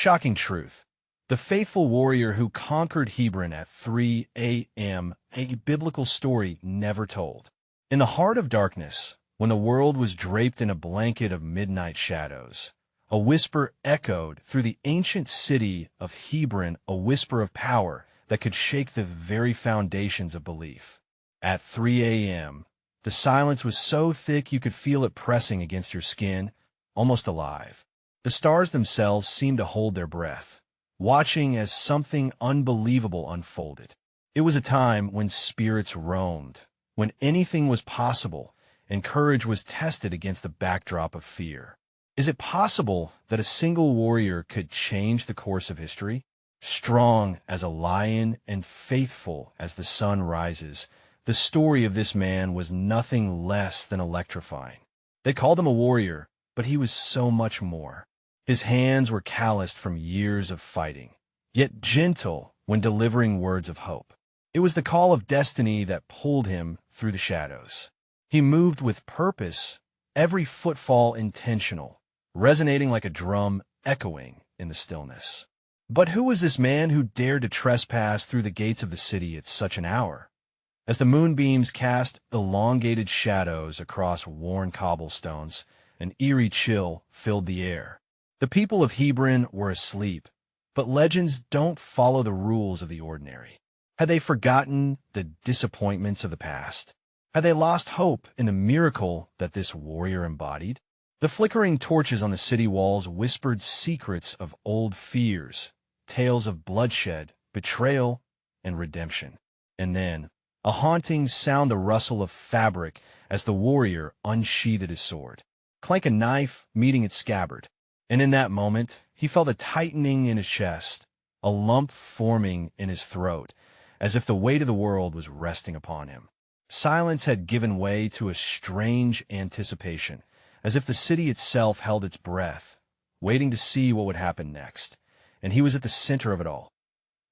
Shocking truth. The faithful warrior who conquered Hebron at 3 a.m., a biblical story never told. In the heart of darkness, when the world was draped in a blanket of midnight shadows, a whisper echoed through the ancient city of Hebron, a whisper of power that could shake the very foundations of belief. At 3 a.m., the silence was so thick you could feel it pressing against your skin, almost alive. The stars themselves seemed to hold their breath, watching as something unbelievable unfolded. It was a time when spirits roamed, when anything was possible, and courage was tested against the backdrop of fear. Is it possible that a single warrior could change the course of history? Strong as a lion and faithful as the sun rises, the story of this man was nothing less than electrifying. They called him a warrior, but he was so much more. His hands were calloused from years of fighting, yet gentle when delivering words of hope. It was the call of destiny that pulled him through the shadows. He moved with purpose, every footfall intentional, resonating like a drum echoing in the stillness. But who was this man who dared to trespass through the gates of the city at such an hour? As the moonbeams cast elongated shadows across worn cobblestones, an eerie chill filled the air. The people of Hebron were asleep, but legends don't follow the rules of the ordinary. Had they forgotten the disappointments of the past? Had they lost hope in the miracle that this warrior embodied? The flickering torches on the city walls whispered secrets of old fears, tales of bloodshed, betrayal, and redemption. And then, a haunting sound, the rustle of fabric as the warrior unsheathed his sword. Clank a knife meeting its scabbard. And in that moment, he felt a tightening in his chest, a lump forming in his throat, as if the weight of the world was resting upon him. Silence had given way to a strange anticipation, as if the city itself held its breath, waiting to see what would happen next. And he was at the center of it all.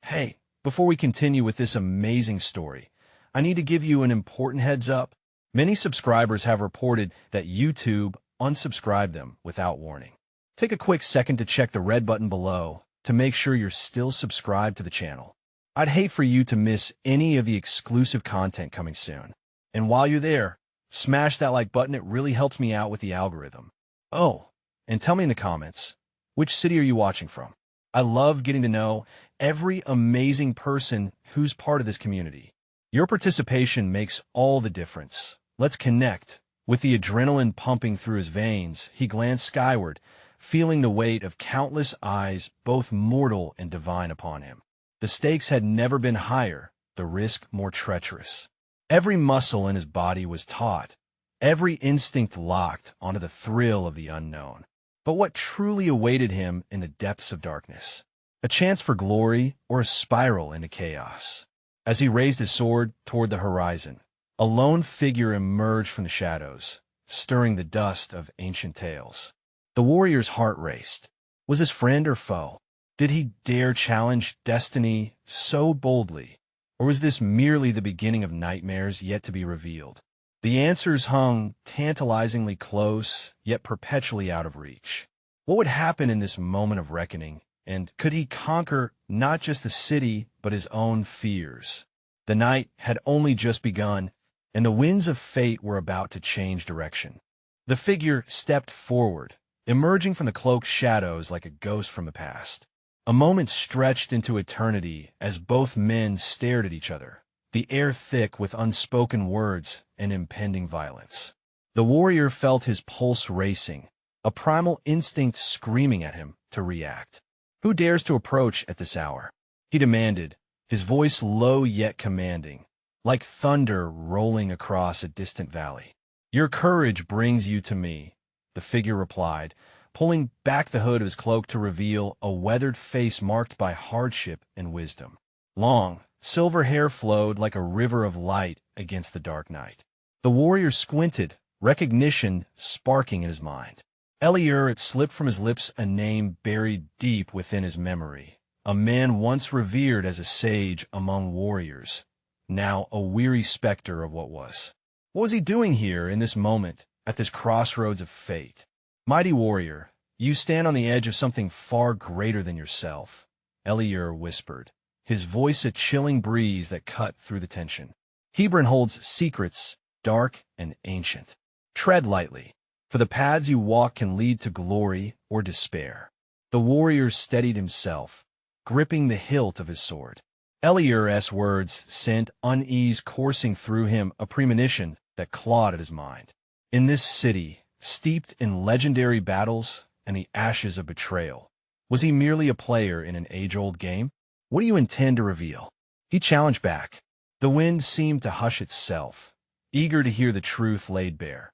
Hey, before we continue with this amazing story, I need to give you an important heads up. Many subscribers have reported that YouTube unsubscribed them without warning. Take a quick second to check the red button below to make sure you're still subscribed to the channel. I'd hate for you to miss any of the exclusive content coming soon. And while you're there, smash that like button. It really helps me out with the algorithm. Oh, and tell me in the comments, which city are you watching from? I love getting to know every amazing person who's part of this community. Your participation makes all the difference. Let's connect. With the adrenaline pumping through his veins, he glanced skyward, feeling the weight of countless eyes, both mortal and divine, upon him. The stakes had never been higher, the risk more treacherous. Every muscle in his body was taut, every instinct locked onto the thrill of the unknown. But what truly awaited him in the depths of darkness? A chance for glory or a spiral into chaos? As he raised his sword toward the horizon, a lone figure emerged from the shadows, stirring the dust of ancient tales. The warrior's heart raced. Was his friend or foe? Did he dare challenge destiny so boldly? Or was this merely the beginning of nightmares yet to be revealed? The answers hung tantalizingly close, yet perpetually out of reach. What would happen in this moment of reckoning? And could he conquer not just the city, but his own fears? The night had only just begun, and the winds of fate were about to change direction. The figure stepped forward, emerging from the cloaked shadows like a ghost from the past. A moment stretched into eternity as both men stared at each other, the air thick with unspoken words and impending violence. The warrior felt his pulse racing, a primal instinct screaming at him to react. Who dares to approach at this hour? He demanded, his voice low yet commanding, like thunder rolling across a distant valley. Your courage brings you to me, the figure replied, pulling back the hood of his cloak to reveal a weathered face marked by hardship and wisdom. Long, silver hair flowed like a river of light against the dark night. The warrior squinted, recognition sparking in his mind. Eliur, it slipped from his lips, a name buried deep within his memory. A man once revered as a sage among warriors, now a weary specter of what was. What was he doing here in this moment, at this crossroads of fate? Mighty warrior, You stand on the edge of something far greater than yourself, Eliur whispered, his voice a chilling breeze that cut through the tension. Hebron holds secrets, dark and ancient. Tread lightly, for the paths you walk can lead to glory or despair. The warrior steadied himself, gripping the hilt of his sword. Eliur's words sent unease coursing through him, a premonition that clawed at his mind. In this city, steeped in legendary battles and the ashes of betrayal, was he merely a player in an age-old game? What do you intend to reveal? He challenged back. The wind seemed to hush itself, eager to hear the truth laid bare.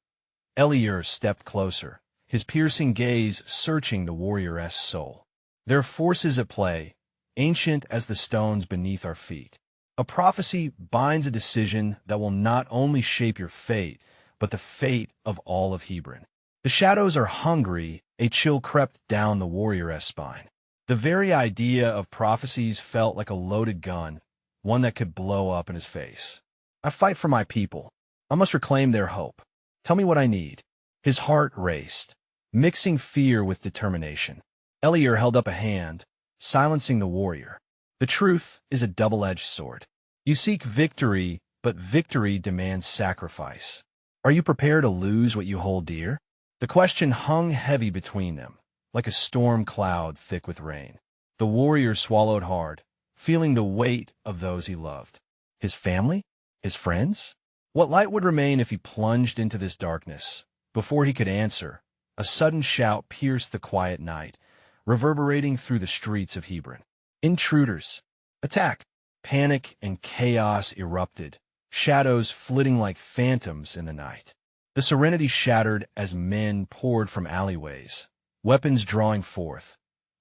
Eliur stepped closer, his piercing gaze searching the warrior's soul. There are forces at play, ancient as the stones beneath our feet. A prophecy binds a decision that will not only shape your fate, but the fate of all of Hebron. The shadows are hungry, a chill crept down the warrior's spine. The very idea of prophecies felt like a loaded gun, one that could blow up in his face. I fight for my people. I must reclaim their hope. Tell me what I need. His heart raced, mixing fear with determination. Eliur held up a hand, silencing the warrior. The truth is a double-edged sword. You seek victory, but victory demands sacrifice. Are you prepared to lose what you hold dear? The question hung heavy between them, like a storm cloud thick with rain. The warrior swallowed hard, feeling the weight of those he loved. His family? His friends? What light would remain if he plunged into this darkness? Before he could answer, a sudden shout pierced the quiet night, reverberating through the streets of Hebron. Intruders! Attack! Panic and chaos erupted, shadows flitting like phantoms in the night. The serenity shattered as men poured from alleyways, weapons drawing forth,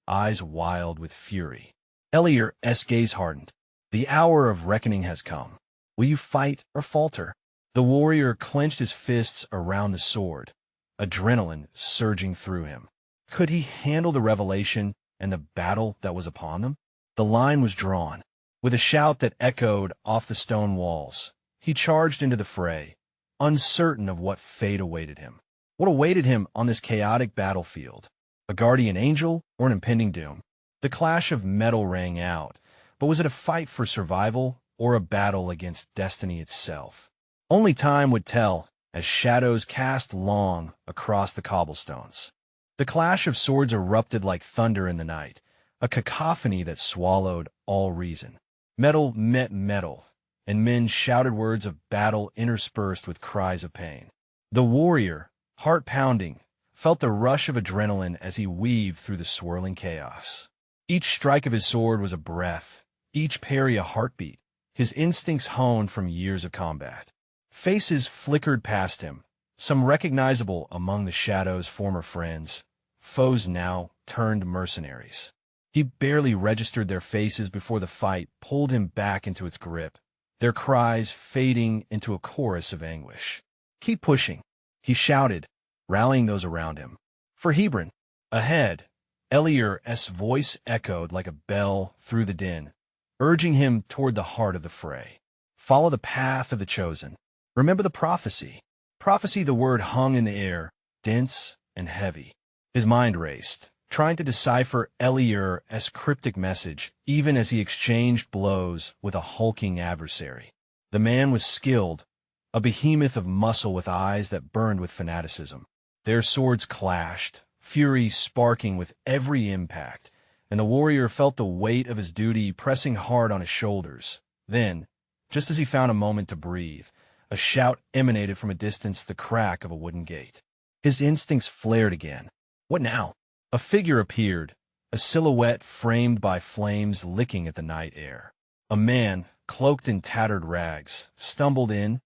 eyes wild with fury. Eliur's gaze hardened. The hour of reckoning has come. Will you fight or falter? The warrior clenched his fists around the sword, adrenaline surging through him. Could he handle the revelation and the battle that was upon them? The line was drawn. With a shout that echoed off the stone walls, he charged into the fray, uncertain of what fate awaited him. What awaited him on this chaotic battlefield? A guardian angel or an impending doom? The clash of metal rang out, but was it a fight for survival or a battle against destiny itself? Only time would tell as shadows cast long across the cobblestones. The clash of swords erupted like thunder in the night, a cacophony that swallowed all reason. Metal met metal, and men shouted words of battle interspersed with cries of pain. The warrior, heart pounding, felt the rush of adrenaline as he weaved through the swirling chaos. Each strike of his sword was a breath, each parry a heartbeat, his instincts honed from years of combat. Faces flickered past him, some recognizable among the shadow's former friends, foes now turned mercenaries. He barely registered their faces before the fight pulled him back into its grip, their cries fading into a chorus of anguish. Keep pushing, he shouted, rallying those around him. For Hebron, ahead, Eliur's voice echoed like a bell through the din, urging him toward the heart of the fray. Follow the path of the chosen. Remember the prophecy. Prophecy, the word hung in the air, dense and heavy. His mind raced, trying to decipher Eliur's cryptic message, even as he exchanged blows with a hulking adversary. The man was skilled, a behemoth of muscle with eyes that burned with fanaticism. Their swords clashed, fury sparking with every impact, and the warrior felt the weight of his duty pressing hard on his shoulders. Then, just as he found a moment to breathe, a shout emanated from a distance, the crack of a wooden gate. His instincts flared again. What now? A figure appeared, a silhouette framed by flames licking at the night air. A man, cloaked in tattered rags, stumbled in,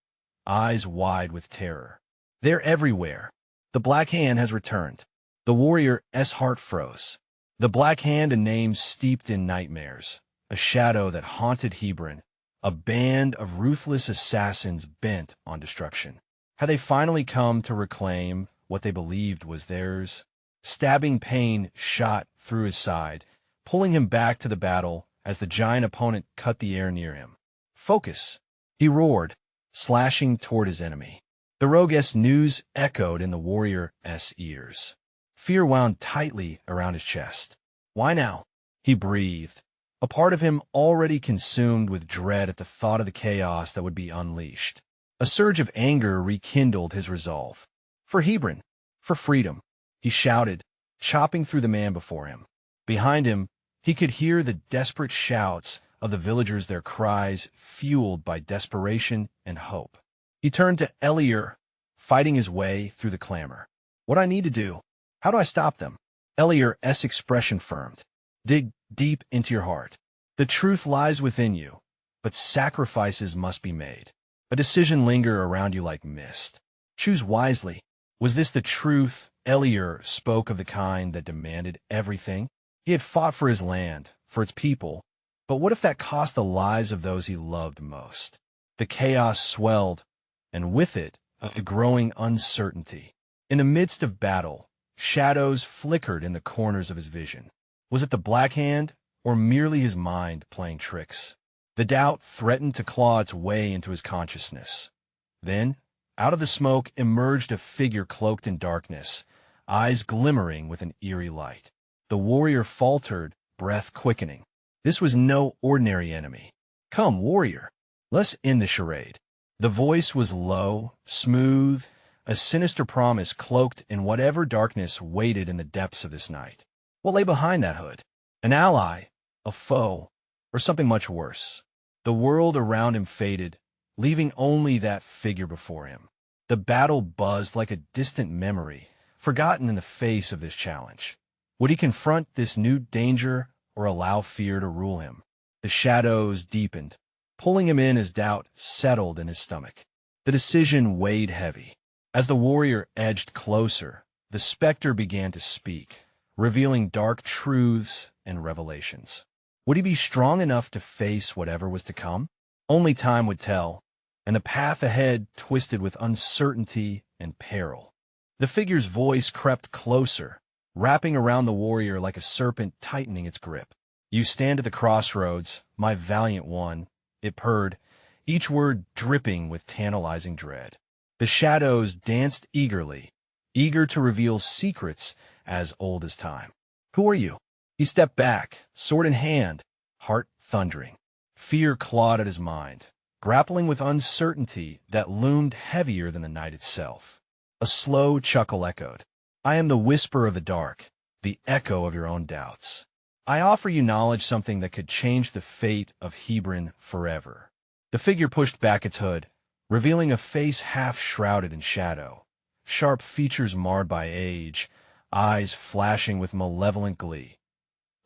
eyes wide with terror. They're everywhere. The Black Hand has returned. The warrior's heart froze. The Black Hand, a name steeped in nightmares, a shadow that haunted Hebron, a band of ruthless assassins bent on destruction. Had they finally come to reclaim what they believed was theirs? Stabbing pain shot through his side, pulling him back to the battle as the giant opponent cut the air near him. Focus! He roared, slashing toward his enemy. The rogue's news echoed in the warrior's ears. Fear wound tightly around his chest. Why now? He breathed, a part of him already consumed with dread at the thought of the chaos that would be unleashed. A surge of anger rekindled his resolve. For Hebron, for freedom, he shouted, chopping through the man before him. Behind him, he could hear the desperate shouts of the villagers, their cries fueled by desperation and hope. He turned to Eliur, fighting his way through the clamor. What I need to do? How do I stop them? Eliur's expression firmed. Dig deep into your heart. The truth lies within you, but sacrifices must be made. A decision linger around you like mist. Choose wisely. Was this the truth? Eliur spoke of the kind that demanded everything. He had fought for his land, for its people, but what if that cost the lives of those he loved most? The chaos swelled, and with it, a growing uncertainty. In the midst of battle, shadows flickered in the corners of his vision. Was it the Black Hand, or merely his mind playing tricks? The doubt threatened to claw its way into his consciousness. Then, out of the smoke emerged a figure cloaked in darkness, eyes glimmering with an eerie light. The warrior faltered, breath quickening. This was no ordinary enemy. Come, warrior, let's end the charade. The voice was low, smooth, a sinister promise cloaked in whatever darkness waited in the depths of this night. What lay behind that hood? An ally, a foe, or something much worse? The world around him faded, leaving only that figure before him. The battle buzzed like a distant memory, forgotten in the face of this challenge. Would he confront this new danger or allow fear to rule him? The shadows deepened, pulling him in as doubt settled in his stomach. The decision weighed heavy. As the warrior edged closer, the specter began to speak, revealing dark truths and revelations. Would he be strong enough to face whatever was to come? Only time would tell, and the path ahead twisted with uncertainty and peril. The figure's voice crept closer, wrapping around the warrior like a serpent tightening its grip. You stand at the crossroads, my valiant one, it purred, each word dripping with tantalizing dread. The shadows danced eagerly, eager to reveal secrets as old as time. Who are you? He stepped back, sword in hand, heart thundering. Fear clawed at his mind, grappling with uncertainty that loomed heavier than the night itself. A slow chuckle echoed. I am the whisper of the dark, the echo of your own doubts. I offer you knowledge, something that could change the fate of Hebron forever. The figure pushed back its hood, revealing a face half shrouded in shadow, sharp features marred by age, eyes flashing with malevolent glee.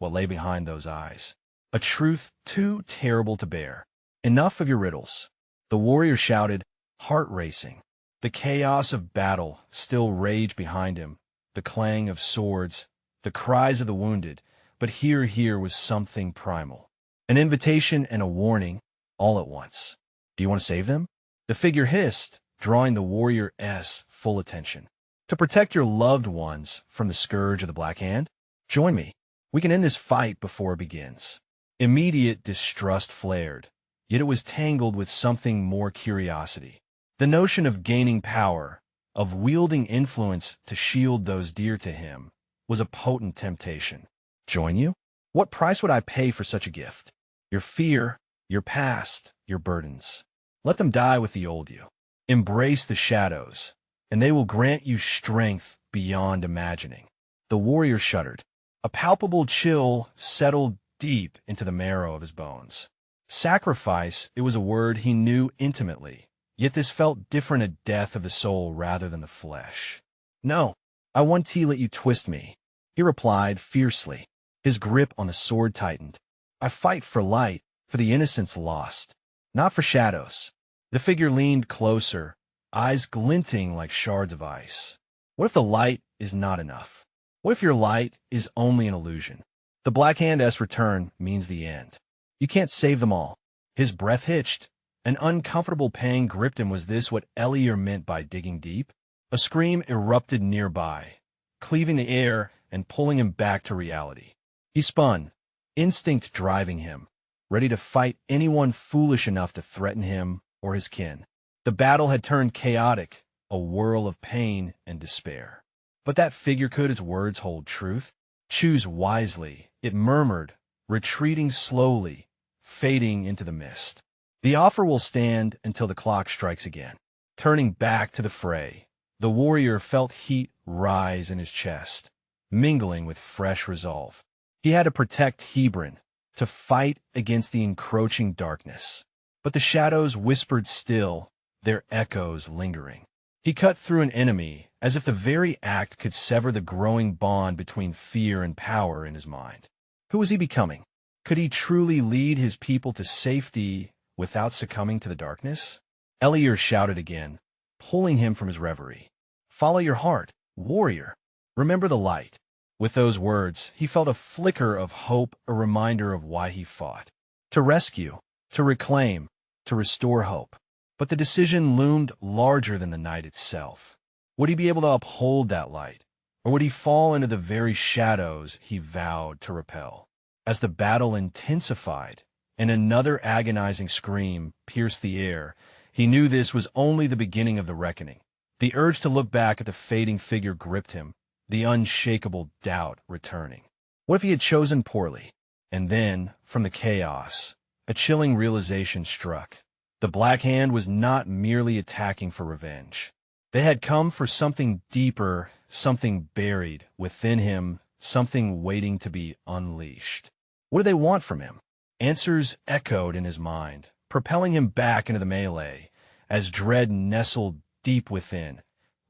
What lay behind those eyes? A truth too terrible to bear. Enough of your riddles. The warrior shouted, heart racing. The chaos of battle still raged behind him, the clang of swords, the cries of the wounded, but here was something primal. An invitation and a warning, all at once. Do you want to save them? The figure hissed, drawing the warrior's full attention. To protect your loved ones from the scourge of the Black Hand? Join me. We can end this fight before it begins. Immediate distrust flared, yet it was tangled with something more: curiosity. The notion of gaining power, of wielding influence to shield those dear to him, was a potent temptation. Join you? What price would I pay for such a gift? Your fear, your past, your burdens. Let them die with the old you. Embrace the shadows, and they will grant you strength beyond imagining. The warrior shuddered. A palpable chill settled deep into the marrow of his bones. Sacrifice, it was a word he knew intimately, yet this felt different, a death of the soul rather than the flesh. No, I won't let you twist me, he replied fiercely. His grip on the sword tightened. I fight for light, for the innocents lost, not for shadows. The figure leaned closer, eyes glinting like shards of ice. What if the light is not enough? What if your light is only an illusion? The Black Hand's return means the end. You can't save them all. His breath hitched. An uncomfortable pang gripped him. Was this what Eliur meant by digging deep? A scream erupted nearby, cleaving the air and pulling him back to reality. He spun, instinct driving him, ready to fight anyone foolish enough to threaten him or his kin. The battle had turned chaotic, a whirl of pain and despair. But that figure could his words hold truth? Choose wisely, it murmured, retreating slowly, fading into the mist. The offer will stand until the clock strikes again. Turning back to the fray, the warrior felt heat rise in his chest, mingling with fresh resolve. He had to protect Hebron, to fight against the encroaching darkness. But the shadows whispered still, their echoes lingering. He cut through an enemy, as if the very act could sever the growing bond between fear and power in his mind. Who was he becoming? Could he truly lead his people to safety without succumbing to the darkness? Elier shouted again, pulling him from his reverie. Follow your heart, warrior. Remember the light. With those words, he felt a flicker of hope, a reminder of why he fought. To rescue, to reclaim, to restore hope. But the decision loomed larger than the night itself. Would he be able to uphold that light, or would he fall into the very shadows he vowed to repel? As the battle intensified, and another agonizing scream pierced the air, he knew this was only the beginning of the reckoning. The urge to look back at the fading figure gripped him, the unshakable doubt returning. What if he had chosen poorly? And then, from the chaos, a chilling realization struck. The Black Hand was not merely attacking for revenge. They had come for something deeper, something buried within him, something waiting to be unleashed. What did they want from him? Answers echoed in his mind, propelling him back into the melee, as dread nestled deep within,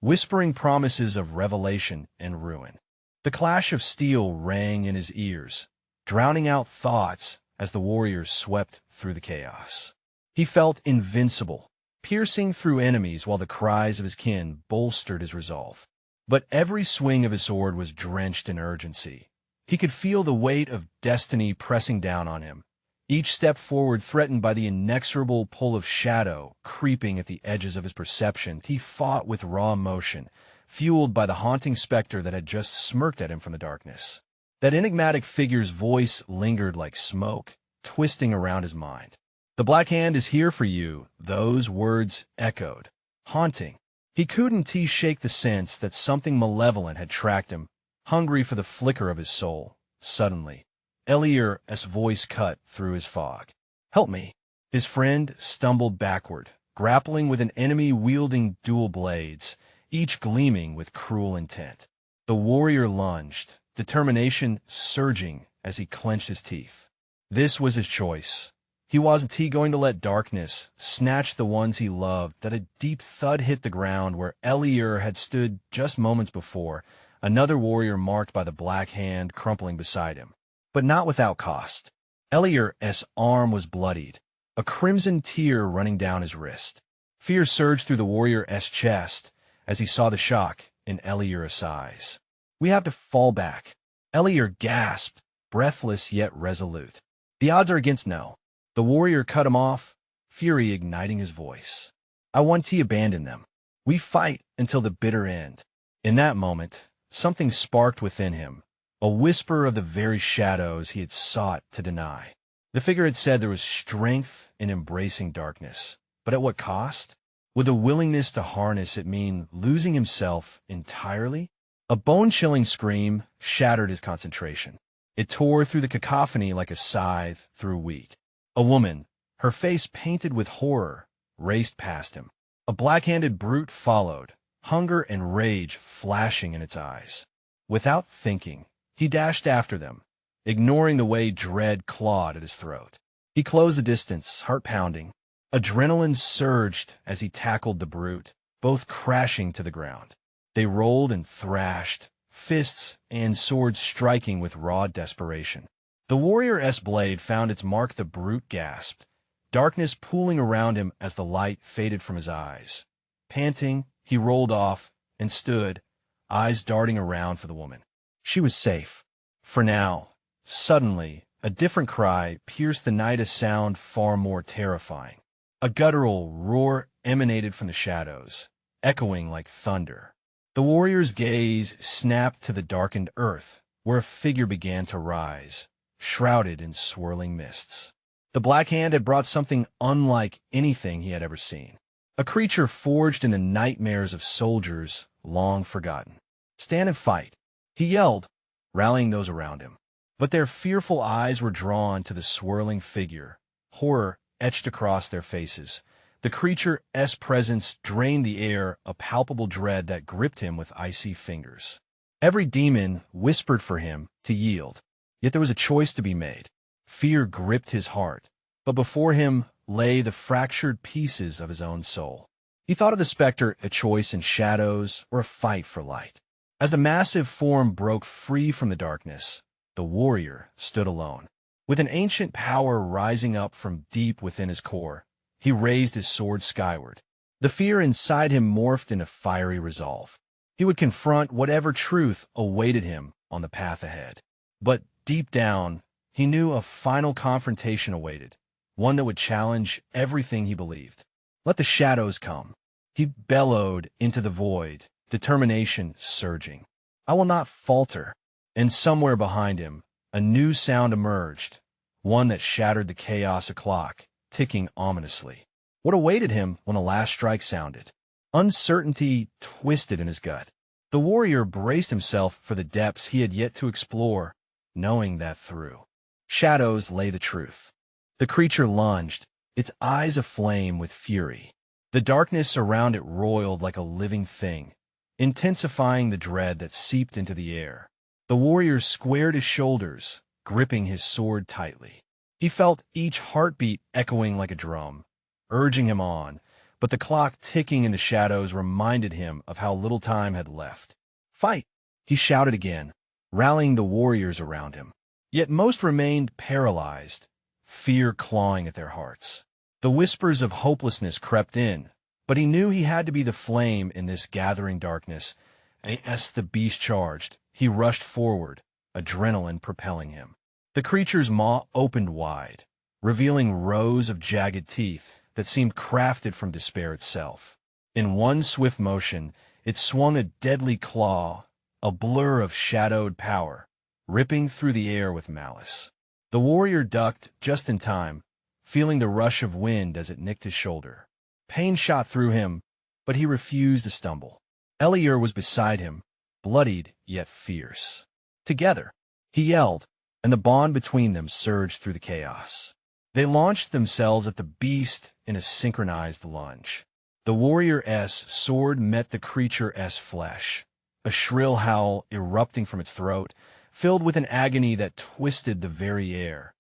whispering promises of revelation and ruin. The clash of steel rang in his ears, drowning out thoughts as the warriors swept through the chaos. He felt invincible, piercing through enemies while the cries of his kin bolstered his resolve. But every swing of his sword was drenched in urgency. He could feel the weight of destiny pressing down on him, each step forward threatened by the inexorable pull of shadow creeping at the edges of his perception. He fought with raw emotion, fueled by the haunting specter that had just smirked at him from the darkness. That enigmatic figure's voice lingered like smoke, twisting around his mind. The Black Hand is here for you, those words echoed, haunting. He couldn't shake the sense that something malevolent had tracked him, hungry for the flicker of his soul. Suddenly, Elier's voice cut through his fog. Help me. His friend stumbled backward, grappling with an enemy wielding dual blades, each gleaming with cruel intent. The warrior lunged, determination surging as he clenched his teeth. This was his choice. He wasn't going to let darkness snatch the ones he loved. That a deep thud hit the ground where Elier had stood just moments before, another warrior marked by the Black Hand crumpling beside him. But not without cost. Elier's arm was bloodied, a crimson tear running down his wrist. Fear surged through the warrior's chest as he saw the shock in Elier's eyes. We have to fall back. Elier gasped, breathless yet resolute. The odds are against no. The warrior cut him off, fury igniting his voice. I want to abandon them. We fight until the bitter end. In that moment, something sparked within him, a whisper of the very shadows he had sought to deny. The figure had said there was strength in embracing darkness, but at what cost? Would the willingness to harness it mean losing himself entirely? A bone-chilling scream shattered his concentration. It tore through the cacophony like a scythe through wheat. A woman, her face painted with horror, raced past him. A black-handed brute followed, hunger and rage flashing in its eyes. Without thinking, he dashed after them, ignoring the way dread clawed at his throat. He closed the distance, heart pounding. Adrenaline surged as he tackled the brute, both crashing to the ground. They rolled and thrashed, fists and swords striking with raw desperation. The warrior's blade found its mark. The brute gasped, darkness pooling around him as the light faded from his eyes. Panting, he rolled off and stood, eyes darting around for the woman. She was safe. For now. Suddenly, a different cry pierced the night, a sound far more terrifying. A guttural roar emanated from the shadows, echoing like thunder. The warrior's gaze snapped to the darkened earth, where a figure began to rise, shrouded in swirling mists. The Black Hand had brought something unlike anything he had ever seen. A creature forged in the nightmares of soldiers long forgotten. Stand and fight, he yelled, rallying those around him. But their fearful eyes were drawn to the swirling figure, horror etched across their faces. The creature's presence drained the air, a palpable dread that gripped him with icy fingers. Every demon whispered for him to yield, yet there was a choice to be made. Fear gripped his heart, but before him lay the fractured pieces of his own soul. He thought of the specter, a choice in shadows or a fight for light. As the massive form broke free from the darkness, the warrior stood alone. With an ancient power rising up from deep within his core, he raised his sword skyward. The fear inside him morphed into fiery resolve. He would confront whatever truth awaited him on the path ahead. But deep down, he knew a final confrontation awaited, one that would challenge everything he believed. Let the shadows come. He bellowed into the void, determination surging. I will not falter. And somewhere behind him, a new sound emerged, one that shattered the chaos of clock, ticking ominously. What awaited him when the last strike sounded? Uncertainty twisted in his gut. The warrior braced himself for the depths he had yet to explore, knowing that through shadows lay the truth. The creature lunged, its eyes aflame with fury. The darkness around it roiled like a living thing, intensifying the dread that seeped into the air. The warrior squared his shoulders, gripping his sword tightly. He felt each heartbeat echoing like a drum, urging him on, but the clock ticking in the shadows reminded him of how little time had left. Fight! He shouted again, rallying the warriors around him. Yet most remained paralyzed, fear clawing at their hearts. The whispers of hopelessness crept in, but he knew he had to be the flame in this gathering darkness. As the beast charged, he rushed forward, adrenaline propelling him. The creature's maw opened wide, revealing rows of jagged teeth that seemed crafted from despair itself. In one swift motion, it swung a deadly claw, a blur of shadowed power, ripping through the air with malice. The warrior ducked just in time, feeling the rush of wind as it nicked his shoulder. Pain shot through him, but he refused to stumble. Eliur was beside him, bloodied yet fierce. Together, he yelled, and the bond between them surged through the chaos. They launched themselves at the beast in a synchronized lunge. The warrior's sword met the creature's flesh, a shrill howl erupting from its throat, filled with an agony that twisted the very air.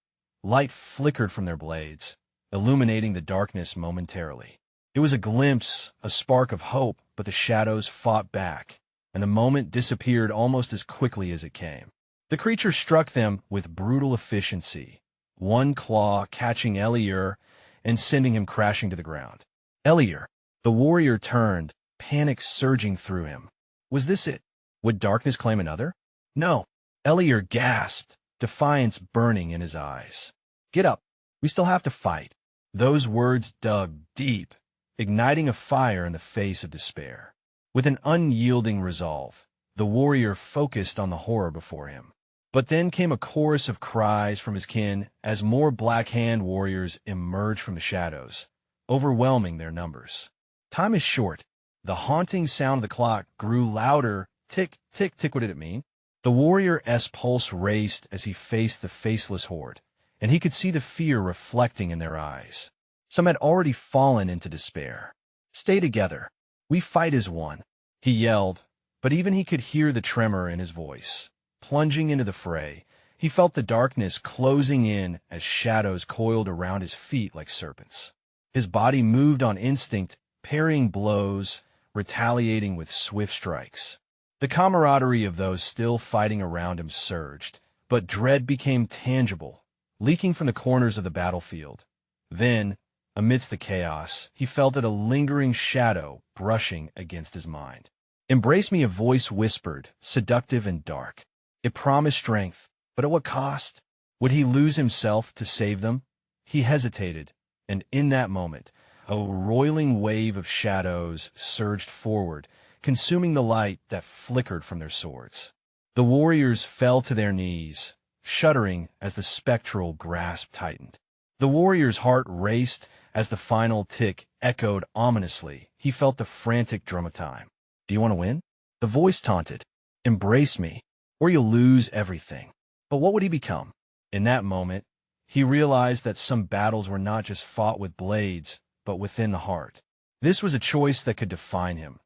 Light flickered from their blades, illuminating the darkness momentarily. It was a glimpse, a spark of hope, but the shadows fought back, and the moment disappeared almost as quickly as it came. The creature struck them with brutal efficiency, one claw catching Eliur and sending him crashing to the ground. Eliur! The warrior turned, panic surging through him. Was this it? Would darkness claim another? No. Eliur gasped, defiance burning in his eyes. Get up. We still have to fight. Those words dug deep, igniting a fire in the face of despair. With an unyielding resolve, the warrior focused on the horror before him. But then came a chorus of cries from his kin as more Black Hand warriors emerged from the shadows, overwhelming their numbers. Time is short. The haunting sound of the clock grew louder. Tick, tick, tick. What did it mean? The warrior's pulse raced as he faced the faceless horde, and he could see the fear reflecting in their eyes. Some had already fallen into despair. Stay together. We fight as one, he yelled, but even he could hear the tremor in his voice. Plunging into the fray, he felt the darkness closing in as shadows coiled around his feet like serpents. His body moved on instinct, parrying blows, retaliating with swift strikes. The camaraderie of those still fighting around him surged, but dread became tangible, leaking from the corners of the battlefield. Then, amidst the chaos, he felt it a lingering shadow brushing against his mind. Embrace me, a voice whispered, seductive and dark. It promised strength, but at what cost? Would he lose himself to save them? He hesitated, and in that moment, a roiling wave of shadows surged forward, consuming the light that flickered from their swords. The warriors fell to their knees, shuddering as the spectral grasp tightened. The warrior's heart raced as the final tick echoed ominously. He felt the frantic drum of time. Do you want to win? The voice taunted. Embrace me, or you'll lose everything. But what would he become? In that moment, he realized that some battles were not just fought with blades, but within the heart. This was a choice that could define him.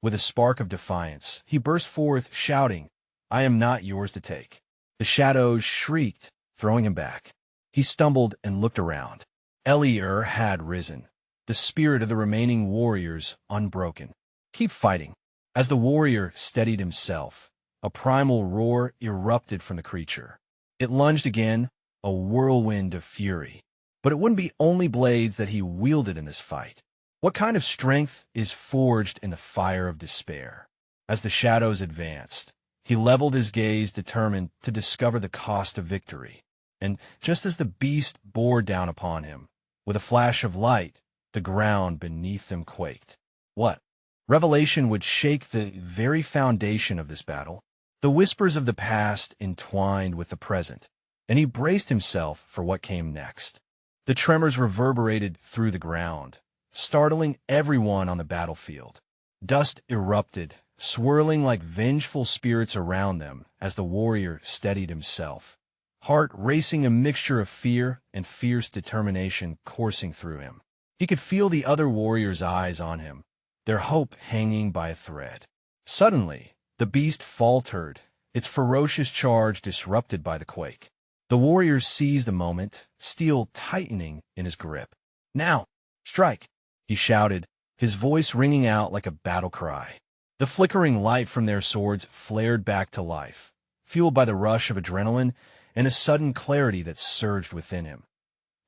With a spark of defiance, he burst forth, shouting, "I am not yours to take." The shadows shrieked, throwing him back. He stumbled and looked around. Eliur had risen, the spirit of the remaining warriors unbroken. "Keep fighting." As the warrior steadied himself, a primal roar erupted from the creature. It lunged again, a whirlwind of fury. But it wouldn't be only blades that he wielded in this fight. What kind of strength is forged in the fire of despair? As the shadows advanced, he leveled his gaze, determined to discover the cost of victory. And just as the beast bore down upon him, with a flash of light, the ground beneath them quaked. What? Revelation would shake the very foundation of this battle. The whispers of the past entwined with the present, and he braced himself for what came next. The tremors reverberated through the ground, startling everyone on the battlefield. Dust erupted, swirling like vengeful spirits around them as the warrior steadied himself, heart racing, a mixture of fear and fierce determination coursing through him. He could feel the other warriors' eyes on him, their hope hanging by a thread. Suddenly, the beast faltered, its ferocious charge disrupted by the quake. The warrior seized the moment, steel tightening in his grip. "Now, strike!" he shouted, his voice ringing out like a battle cry. The flickering light from their swords flared back to life, fueled by the rush of adrenaline and a sudden clarity that surged within him.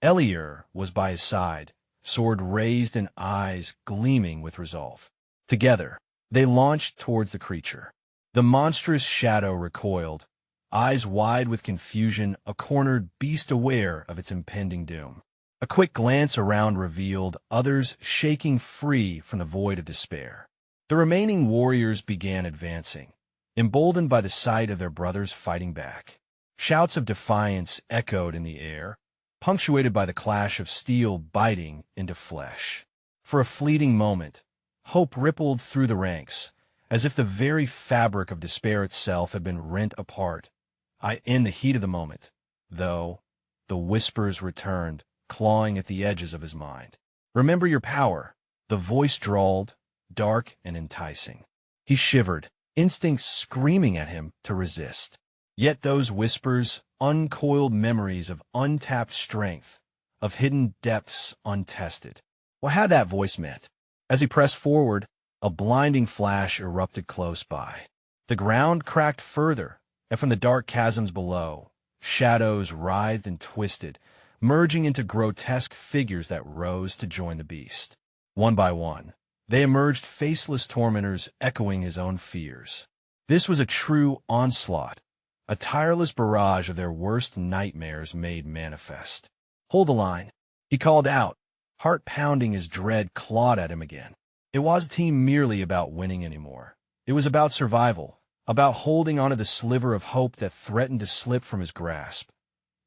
Eliur was by his side, sword raised and eyes gleaming with resolve. Together, they launched towards the creature. The monstrous shadow recoiled, eyes wide with confusion, a cornered beast aware of its impending doom. A quick glance around revealed others shaking free from the void of despair. The remaining warriors began advancing, emboldened by the sight of their brothers fighting back. Shouts of defiance echoed in the air, punctuated by the clash of steel biting into flesh. For a fleeting moment, hope rippled through the ranks, as if the very fabric of despair itself had been rent apart. In the heat of the moment, though, the whispers returned, clawing at the edges of his mind. "Remember your power," the voice drawled, dark and enticing. He shivered, instincts screaming at him to resist. Yet those whispers, uncoiled memories of untapped strength, of hidden depths untested. What had that voice meant? As he pressed forward, a blinding flash erupted close by. The ground cracked further, and from the dark chasms below, shadows writhed and twisted, merging into grotesque figures that rose to join the beast. One by one, they emerged, faceless tormentors echoing his own fears. This was a true onslaught, a tireless barrage of their worst nightmares made manifest. "Hold the line," he called out, heart pounding as dread clawed at him again. It wasn't merely about winning anymore. It was about survival, about holding onto the sliver of hope that threatened to slip from his grasp.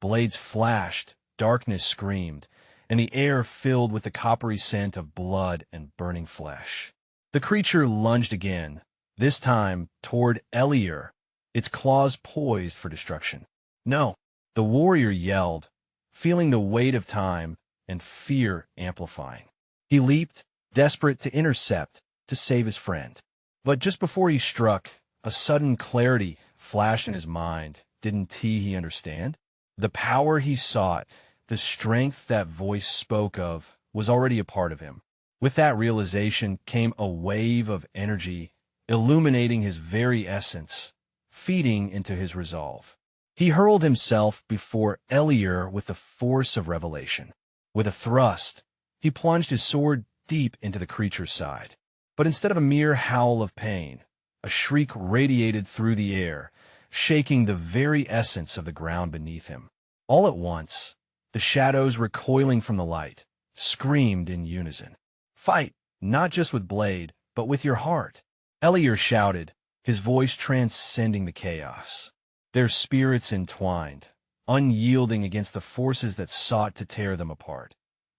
Blades flashed, darkness screamed, and the air filled with the coppery scent of blood and burning flesh. The creature lunged again, this time toward Eliur, its claws poised for destruction. "No!" the warrior yelled, feeling the weight of time and fear amplifying. He leaped, desperate to intercept, to save his friend. But just before he struck, a sudden clarity flashed in his mind. Didn't he understand? The power he sought, the strength that voice spoke of, was already a part of him. With that realization came a wave of energy, illuminating his very essence, feeding into his resolve. He hurled himself before Eliur with the force of revelation. With a thrust, he plunged his sword deep into the creature's side. But instead of a mere howl of pain, a shriek radiated through the air, shaking the very essence of the ground beneath him. All at once, the shadows recoiling from the light, screamed in unison. "Fight, not just with blade, but with your heart," Eliur shouted, his voice transcending the chaos. Their spirits entwined, unyielding against the forces that sought to tear them apart.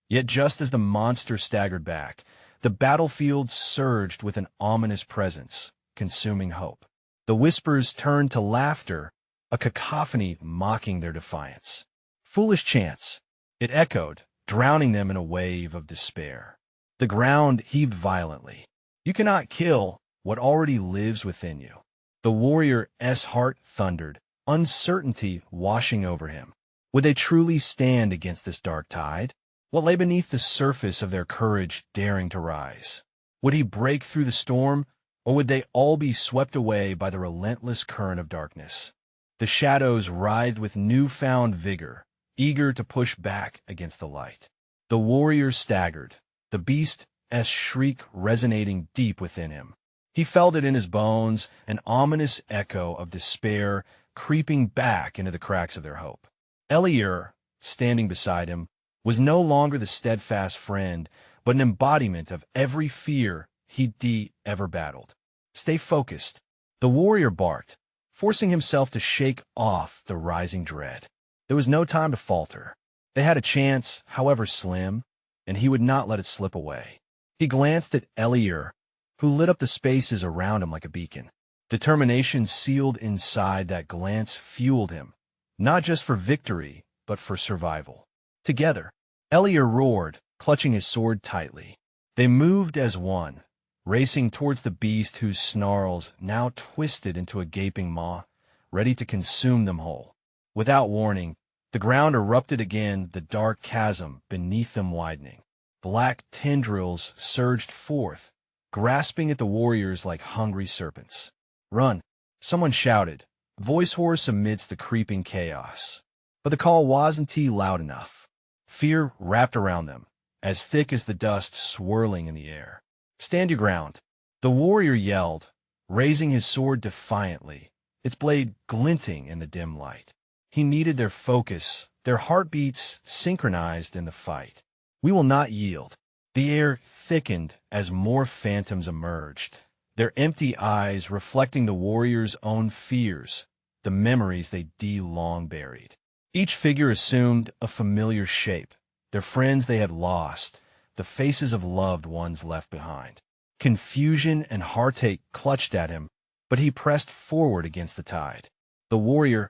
Yet just as the monster staggered back, the battlefield surged with an ominous presence, consuming hope. The whispers turned to laughter, a cacophony mocking their defiance. Foolish chance, it echoed, drowning them in a wave of despair. The ground heaved violently. You cannot kill what already lives within you. The warrior's heart thundered, uncertainty washing over him. Would they truly stand against this dark tide? What lay beneath the surface of their courage daring to rise? Would he break through the storm, or would they all be swept away by the relentless current of darkness? The shadows writhed with newfound vigor, eager to push back against the light. The warrior staggered, the beast's shriek resonating deep within him. He felt it in his bones, an ominous echo of despair creeping back into the cracks of their hope. Eliur, standing beside him, was no longer the steadfast friend, but an embodiment of every fear he'd ever battled. Stay focused, the warrior barked, forcing himself to shake off the rising dread. There was no time to falter. They had a chance, however slim, and he would not let it slip away. He glanced at Eliur, who lit up the spaces around him like a beacon. Determination sealed inside that glance fueled him, not just for victory, but for survival. Together, Eliur roared, clutching his sword tightly. They moved as one, racing towards the beast whose snarls now twisted into a gaping maw, ready to consume them whole. Without warning, the ground erupted again, the dark chasm beneath them widening. Black tendrils surged forth, grasping at the warriors like hungry serpents. "Run!" someone shouted, voice hoarse amidst the creeping chaos. But the call wasn't loud enough. Fear wrapped around them, as thick as the dust swirling in the air. "Stand your ground," the warrior yelled, raising his sword defiantly, its blade glinting in the dim light. He needed their focus, their heartbeats synchronized in the fight. "We will not yield." The air thickened as more phantoms emerged, their empty eyes reflecting the warriors' own fears, the memories they'd long buried. Each figure assumed a familiar shape, their friends they had lost, the faces of loved ones left behind. Confusion and heartache clutched at him, but he pressed forward against the tide. The warrior's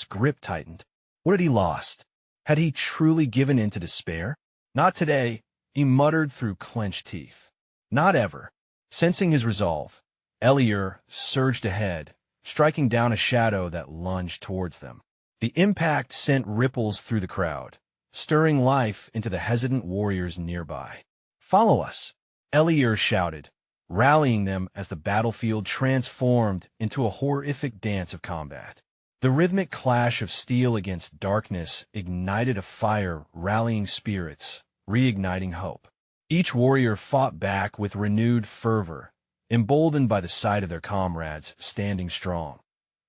grip tightened. What had he lost? Had he truly given in to despair? Not today, he muttered through clenched teeth. Not ever. Sensing his resolve, Eliur surged ahead, striking down a shadow that lunged towards them. The impact sent ripples through the crowd, stirring life into the hesitant warriors nearby. "Follow us," Eliur shouted, rallying them as the battlefield transformed into a horrific dance of combat. The rhythmic clash of steel against darkness ignited a fire, rallying spirits, reigniting hope. Each warrior fought back with renewed fervor, emboldened by the sight of their comrades standing strong.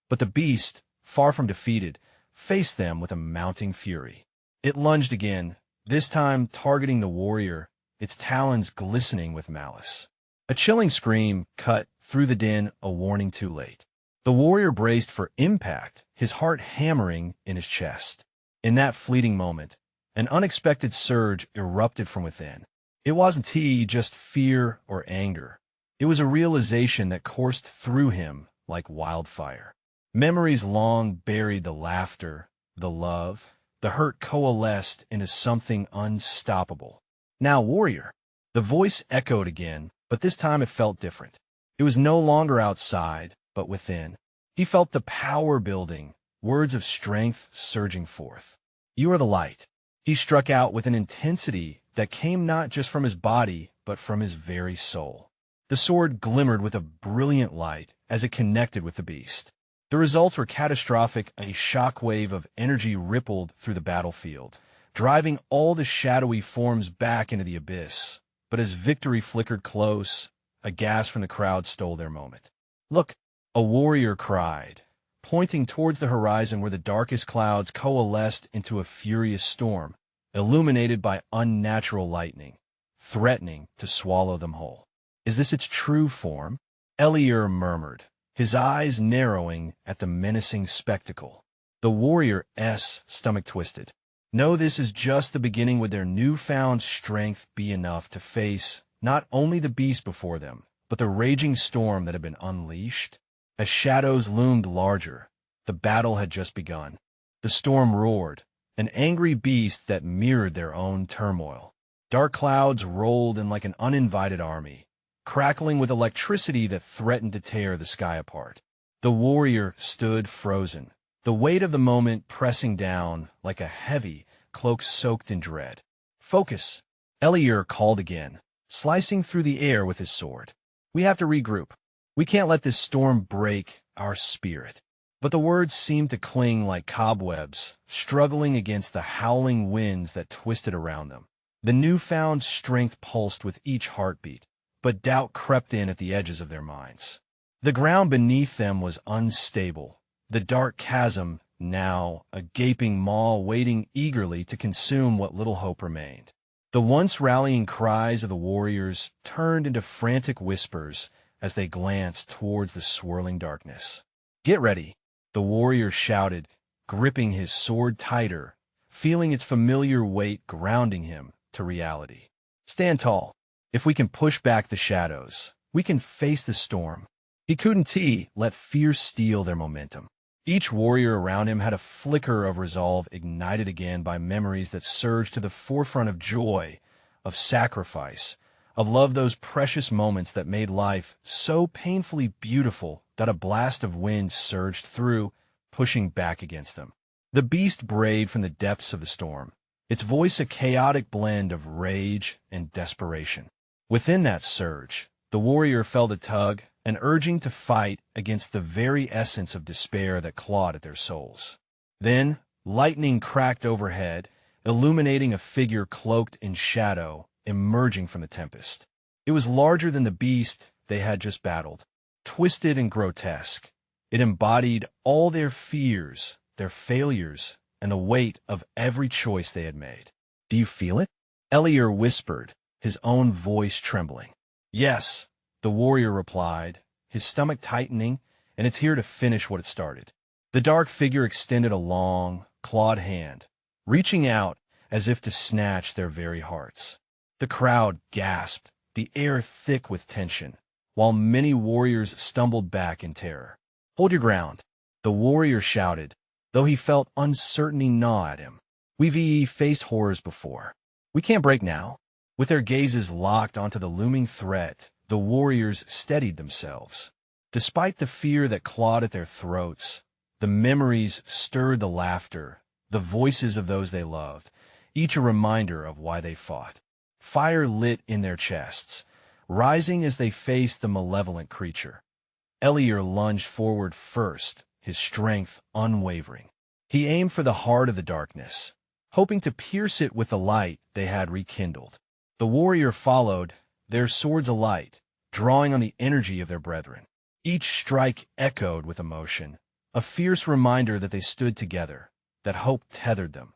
But the beast, far from defeated, faced them with a mounting fury. It lunged again, this time targeting the warrior, its talons glistening with malice. A chilling scream cut through the din, a warning too late. The warrior braced for impact, his heart hammering in his chest. In that fleeting moment, an unexpected surge erupted from within. It wasn't just fear or anger. It was a realization that coursed through him like wildfire. Memories long buried, the laughter, the love, the hurt coalesced into something unstoppable. "Now, warrior!" The voice echoed again, but this time it felt different. It was no longer outside, but within. He felt the power building, words of strength surging forth. "You are the light." He struck out with an intensity that came not just from his body, but from his very soul. The sword glimmered with a brilliant light as it connected with the beast. The results were catastrophic. A shockwave of energy rippled through the battlefield, driving all the shadowy forms back into the abyss. But as victory flickered close, a gasp from the crowd stole their moment. "Look!" a warrior cried, pointing towards the horizon where the darkest clouds coalesced into a furious storm, illuminated by unnatural lightning, threatening to swallow them whole. "Is this its true form?" Eliur murmured, his eyes narrowing at the menacing spectacle. The warrior's stomach twisted. No, this is just the beginning. Would their newfound strength be enough to face not only the beast before them, but the raging storm that had been unleashed? As shadows loomed larger, the battle had just begun. The storm roared, an angry beast that mirrored their own turmoil. Dark clouds rolled in like an uninvited army, crackling with electricity that threatened to tear the sky apart. The warrior stood frozen, the weight of the moment pressing down like a heavy cloak soaked in dread. "Focus!" Eliur called again, slicing through the air with his sword. "We have to regroup. We can't let this storm break our spirit." But the words seemed to cling like cobwebs, struggling against the howling winds that twisted around them. The newfound strength pulsed with each heartbeat, but doubt crept in at the edges of their minds. The ground beneath them was unstable, the dark chasm now a gaping maw waiting eagerly to consume what little hope remained. The once rallying cries of the warriors turned into frantic whispers as they glanced towards the swirling darkness. "Get ready," the warrior shouted, gripping his sword tighter, feeling its familiar weight grounding him to reality. "Stand tall. If we can push back the shadows, we can face the storm." He couldn't let fear steal their momentum. Each warrior around him had a flicker of resolve ignited again by memories that surged to the forefront of joy, of sacrifice, of love, those precious moments that made life so painfully beautiful that a blast of wind surged through, pushing back against them. The beast brayed from the depths of the storm, its voice a chaotic blend of rage and desperation. Within that surge, the warrior felt a tug, an urging to fight against the very essence of despair that clawed at their souls. Then, lightning cracked overhead, illuminating a figure cloaked in shadow, emerging from the tempest. It was larger than the beast they had just battled, twisted and grotesque. It embodied all their fears, their failures, and the weight of every choice they had made. "Do you feel it?" Eliur whispered, his own voice trembling. "Yes," the warrior replied, his stomach tightening, "and it's here to finish what it started." The dark figure extended a long, clawed hand, reaching out as if to snatch their very hearts. The crowd gasped, the air thick with tension, while many warriors stumbled back in terror. "Hold your ground," the warrior shouted, though he felt uncertainty gnaw at him. "We've faced horrors before. We can't break now." With their gazes locked onto the looming threat, the warriors steadied themselves. Despite the fear that clawed at their throats, the memories stirred the laughter, the voices of those they loved, each a reminder of why they fought. Fire lit in their chests, rising as they faced the malevolent creature. Eliur lunged forward first, his strength unwavering. He aimed for the heart of the darkness, hoping to pierce it with the light they had rekindled. The warrior followed, their swords alight, drawing on the energy of their brethren. Each strike echoed with emotion, a fierce reminder that they stood together, that hope tethered them.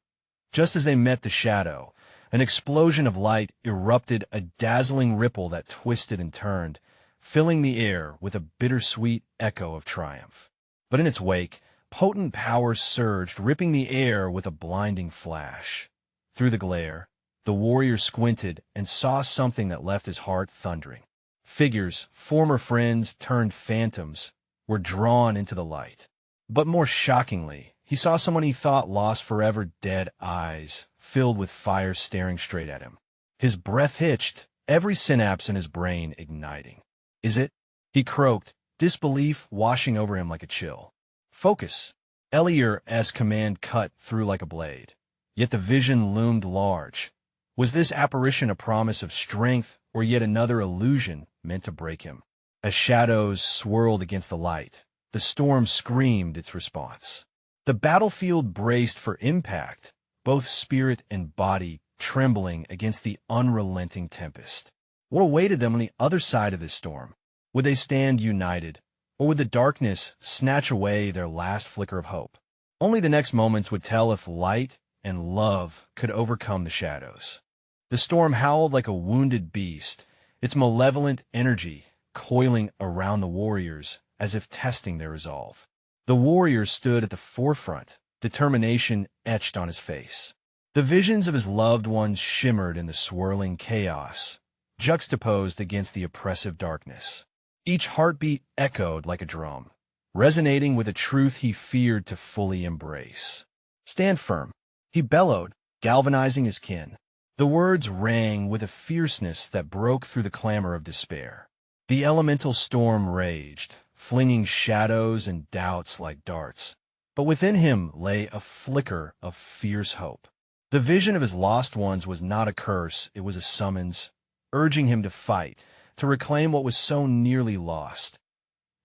Just as they met the shadow, an explosion of light erupted, a dazzling ripple that twisted and turned, filling the air with a bittersweet echo of triumph. But in its wake, potent power surged, ripping the air with a blinding flash. Through the glare, the warrior squinted and saw something that left his heart thundering. Figures, former friends turned phantoms, were drawn into the light. But more shockingly, he saw someone he thought lost forever, dead eyes, filled with fire staring straight at him. His breath hitched, every synapse in his brain igniting. "Is it?" he croaked, disbelief washing over him like a chill. "Focus!" Eliur's command cut through like a blade. Yet the vision loomed large. Was this apparition a promise of strength, or yet another illusion meant to break him? As shadows swirled against the light, the storm screamed its response. The battlefield braced for impact, both spirit and body trembling against the unrelenting tempest. What awaited them on the other side of this storm? Would they stand united, or would the darkness snatch away their last flicker of hope? Only the next moments would tell if light and love could overcome the shadows. The storm howled like a wounded beast, its malevolent energy coiling around the warriors as if testing their resolve. The warrior stood at the forefront, determination etched on his face. The visions of his loved ones shimmered in the swirling chaos, juxtaposed against the oppressive darkness. Each heartbeat echoed like a drum, resonating with a truth he feared to fully embrace. "Stand firm," he bellowed, galvanizing his kin. The words rang with a fierceness that broke through the clamor of despair. The elemental storm raged, flinging shadows and doubts like darts. But within him lay a flicker of fierce hope. The vision of his lost ones was not a curse, it was a summons, urging him to fight, to reclaim what was so nearly lost.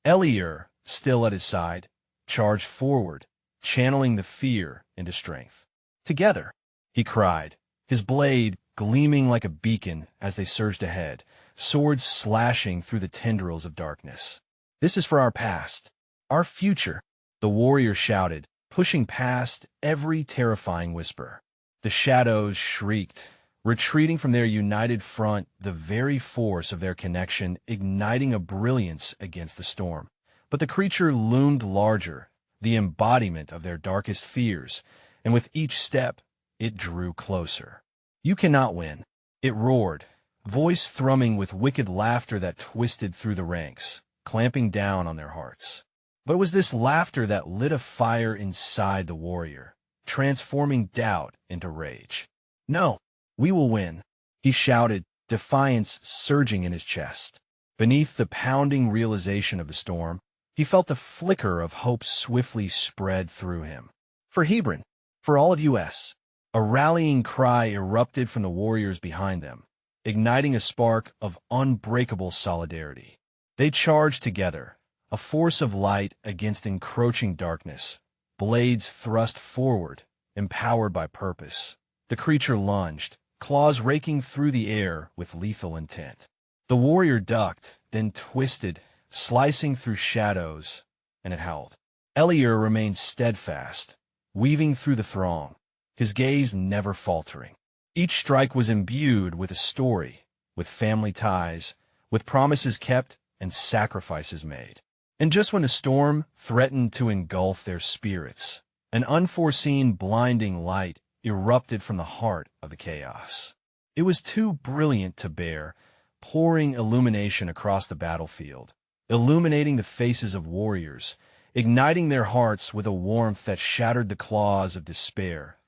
Eliur, still at his side, charged forward, channeling the fear into strength. "Together," he cried, his blade gleaming like a beacon as they surged ahead, swords slashing through the tendrils of darkness. "This is for our past, our future," the warrior shouted, pushing past every terrifying whisper. The shadows shrieked, retreating from their united front, the very force of their connection igniting a brilliance against the storm. But the creature loomed larger, the embodiment of their darkest fears, and with each step, it drew closer. "You cannot win," it roared, voice thrumming with wicked laughter that twisted through the ranks, clamping down on their hearts. But it was this laughter that lit a fire inside the warrior, transforming doubt into rage. "No, we will win," he shouted, defiance surging in his chest. Beneath the pounding realization of the storm, he felt the flicker of hope swiftly spread through him. "For Hebron, for all of US," a rallying cry erupted from the warriors behind them, igniting a spark of unbreakable solidarity. They charged together, a force of light against encroaching darkness, blades thrust forward, empowered by purpose. The creature lunged, claws raking through the air with lethal intent. The warrior ducked, then twisted, slicing through shadows, and it howled. Eliur remained steadfast, weaving through the throng, his gaze never faltering. Each strike was imbued with a story, with family ties, with promises kept and sacrifices made. And just when the storm threatened to engulf their spirits, an unforeseen blinding light erupted from the heart of the chaos. It was too brilliant to bear, pouring illumination across the battlefield, illuminating the faces of warriors, igniting their hearts with a warmth that shattered the claws of despair.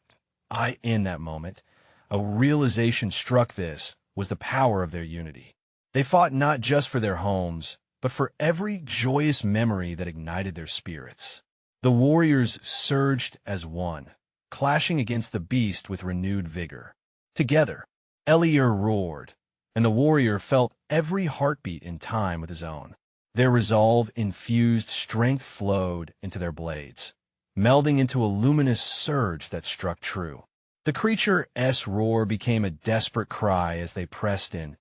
In that moment, a realization struck. This was the power of their unity. They fought not just for their homes, but for every joyous memory that ignited their spirits. The warriors surged as one, clashing against the beast with renewed vigor. Together, Eliur roared, and the warrior felt every heartbeat in time with his own. Their resolve-infused strength flowed into their blades, melding into a luminous surge that struck true. The creature's roar became a desperate cry as they pressed in,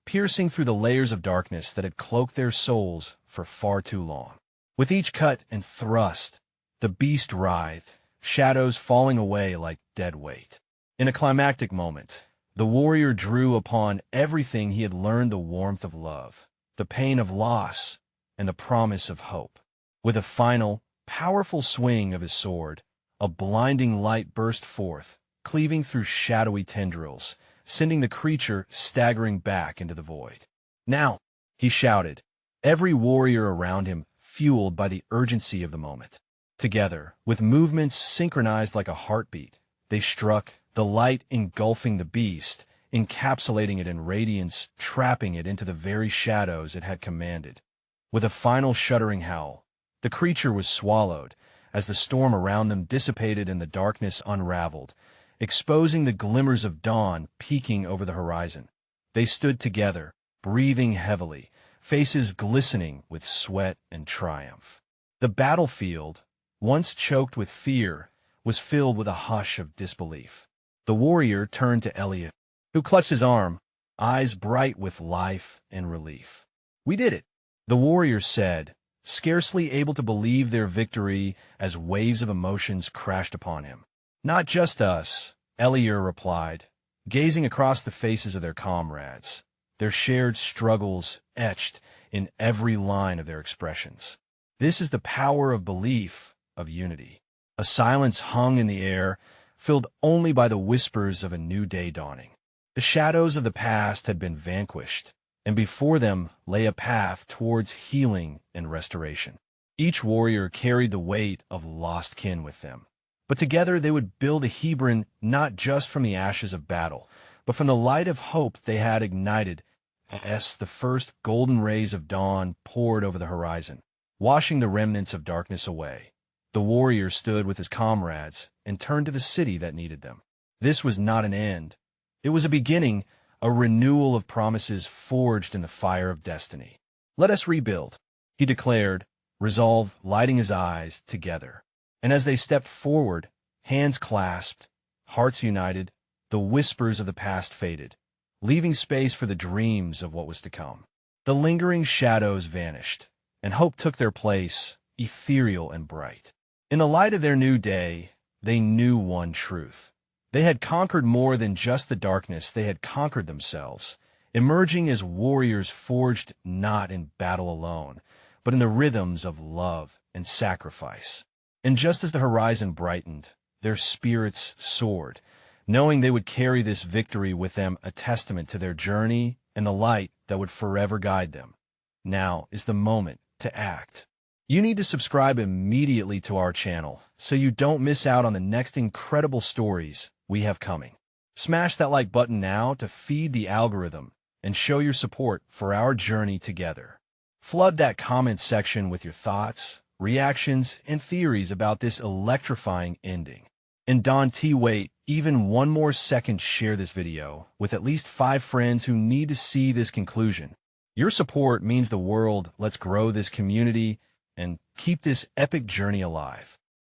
piercing through the layers of darkness that had cloaked their souls for far too long. With each cut and thrust, the beast writhed, shadows falling away like dead weight. In a climactic moment, the warrior drew upon everything he had learned: the warmth of love, the pain of loss, and the promise of hope. With a final, powerful swing of his sword, a blinding light burst forth, cleaving through shadowy tendrils, sending the creature staggering back into the void. "Now," he shouted, every warrior around him fueled by the urgency of the moment. Together, with movements synchronized like a heartbeat, they struck, the light engulfing the beast, encapsulating it in radiance, trapping it into the very shadows it had commanded. With a final shuddering howl, the creature was swallowed, as the storm around them dissipated and the darkness unraveled, exposing the glimmers of dawn peeking over the horizon. They stood together, breathing heavily, faces glistening with sweat and triumph. The battlefield, once choked with fear, was filled with a hush of disbelief. The warrior turned to Eliur, who clutched his arm, eyes bright with life and relief. "We did it," the warrior said, scarcely able to believe their victory as waves of emotions crashed upon him. "Not just us," Eliur replied, gazing across the faces of their comrades, their shared struggles etched in every line of their expressions. "This is the power of belief, of unity." A silence hung in the air, filled only by the whispers of a new day dawning. The shadows of the past had been vanquished, and before them lay a path towards healing and restoration. Each warrior carried the weight of lost kin with them. But together they would build a Hebron not just from the ashes of battle, but from the light of hope they had ignited as the first golden rays of dawn poured over the horizon, washing the remnants of darkness away. The warrior stood with his comrades and turned to the city that needed them. This was not an end. It was a beginning, a renewal of promises forged in the fire of destiny. "Let us rebuild," he declared, resolve lighting his eyes together. And as they stepped forward, hands clasped, hearts united, the whispers of the past faded, leaving space for the dreams of what was to come. The lingering shadows vanished, and hope took their place, ethereal and bright. In the light of their new day, they knew one truth. They had conquered more than just the darkness, they had conquered themselves, emerging as warriors forged not in battle alone, but in the rhythms of love and sacrifice. And just as the horizon brightened, their spirits soared, knowing they would carry this victory with them, a testament to their journey and the light that would forever guide them. Now is the moment to act. You need to subscribe immediately to our channel so you don't miss out on the next incredible stories we have coming. Smash that like button now to feed the algorithm and show your support for our journey together. Flood that comment section with your thoughts, reactions, and theories about this electrifying ending. And wait even one more second, share this video with at least 5 friends who need to see this conclusion. Your support means the world. Let's grow this community and keep this epic journey alive.